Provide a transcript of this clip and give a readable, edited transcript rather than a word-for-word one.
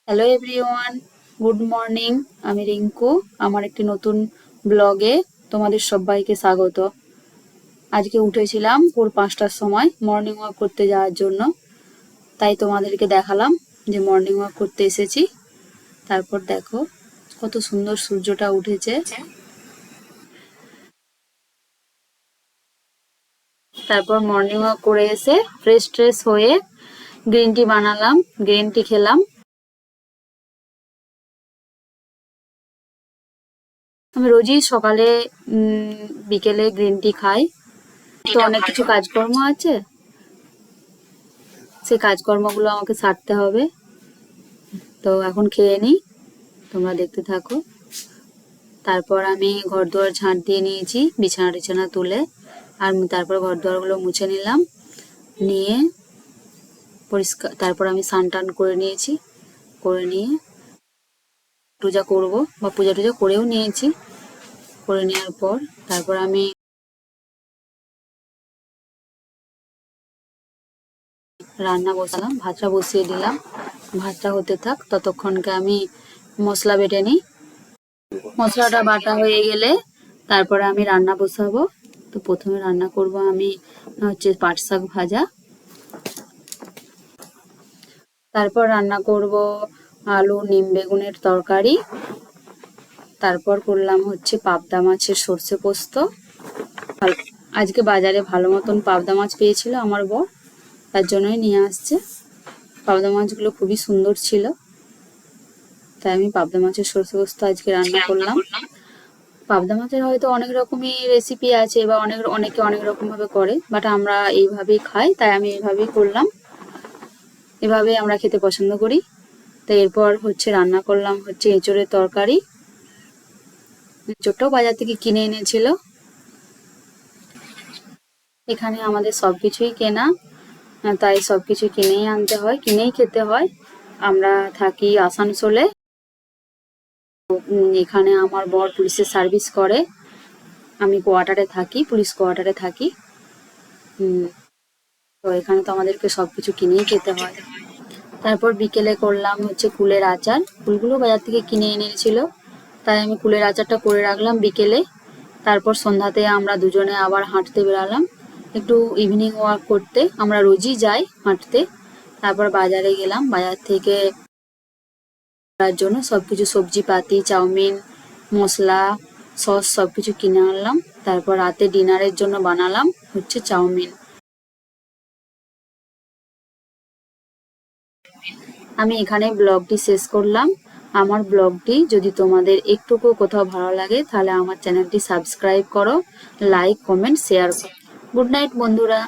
Hello everyone, good morning. আমি রিঙ্কু। আমার একটি নতুন ব্লগে তোমাদের সবাইকে স্বাগত। আজকে উঠেছিলাম ভোর 5টার সময় মর্নিং ওয়াক করতে যাওয়ার জন্য, তাই তোমাদেরকে দেখালাম যে মর্নিং ওয়াক করতে এসেছি। তারপর দেখো কত সুন্দর সূর্যটা উঠেছে। তারপর মর্নিং ওয়াক করে এসে ফ্রেশ ট্রেশ হয়ে গ্রিন টি বানালাম, গ্রিন টি খেলাম। আমি রোজই সকালে বিকেলে গ্রিন টি খাই। তো অনেক কিছু কাজকর্ম আছে, সেই কাজকর্মগুলো আমাকে সারতে হবে। তো এখন খেয়ে নিই, তোমরা দেখতে থাকো। তারপর আমি ঘর দুয়ার ঝাঁট দিয়ে নিয়েছি, বিছানা টিছানা তুলে। আর তারপর ঘর দুয়ারগুলো মুছে নিলাম, নিয়ে পরিষ্কার। তারপর আমি স্নান টান করে নিয়েছি, করে নিয়ে পূজা করব, বা পূজা টুজা করেও নিয়েছি। করে নেওয়ার পর তারপর আমি রান্না বসালাম, ভাতটা বসিয়ে দিলাম। ভাতটা হতে থাক, ততক্ষণকে আমি মশলা বেটে নিই। মশলাটা বাটা হয়ে গেলে তারপরে আমি রান্না বসাবো। তো প্রথমে রান্না করব আমি হচ্ছে পাট শাক ভাজা। তারপর রান্না করব আলু নিম বেগুনের তরকারি। তারপর করলাম হচ্ছে পাবদা মাছের সর্ষে পোস্ত। আজকে বাজারে ভালো মতন পাবদা মাছ পেয়েছিল আমার বর, তার জন্যই নিয়ে আসছে। পাবদা মাছগুলো খুবই সুন্দর ছিল, তাই আমি পাবদা মাছের সর্ষে পোস্ত আজকে রান্না করলাম। পাবদা মাছের হয়তো অনেক রকমই রেসিপি আছে, বা অনেকে অনেক রকম ভাবে করে, বাট আমরা এইভাবেই খাই, তাই আমি এইভাবেই করলাম। এভাবে আমরা খেতে পছন্দ করি। তো এরপর হচ্ছে রান্না করলাম হচ্ছে এঁচোড়ের তরকারি। এঁচোড়টাও বাজার থেকে কিনে এনেছিল। এখানে আমাদের সবকিছুই কেনা, তাই সবকিছু কিনেই আনতে হয়, কিনেই খেতে হয়। আমরা থাকি আসানসোলে। এখানে আমার বর পুলিশের সার্ভিস করে, আমি কোয়ার্টারে থাকি, পুলিশ কোয়ার্টারে থাকি। তো এখানে তো আমাদেরকে সবকিছু কিনেই খেতে হয়। তারপর বিকেলে করলাম হচ্ছে কুলের আচার। কুলগুলো বাজার থেকে কিনে এনেছিল, তাই আমি কুলের আচারটা করে রাখলাম বিকেলে। তারপর সন্ধ্যাতে আমরা দুজনে আবার হাঁটতে বেরালাম, একটু ইভিনিং ওয়াক করতে। আমরা রোজই যাই হাঁটতে। তারপর বাজারে গেলাম, বাজার থেকে করার জন্য সবকিছু সবজিপাতি, চাউমিন, মশলা, সস সবকিছু কিনে আনলাম। তারপর রাতে ডিনারের জন্য বানালাম হচ্ছে চাউমিন। আমি এখানে ব্লগটি শেষ করলাম। আমার ব্লগটি যদি তোমাদের একটুকু কোথাও ভালো লাগে, তাহলে আমার চ্যানেলটি সাবস্ক্রাইব করো, লাইক কমেন্ট শেয়ার করো। গুড নাইট বন্ধুরা।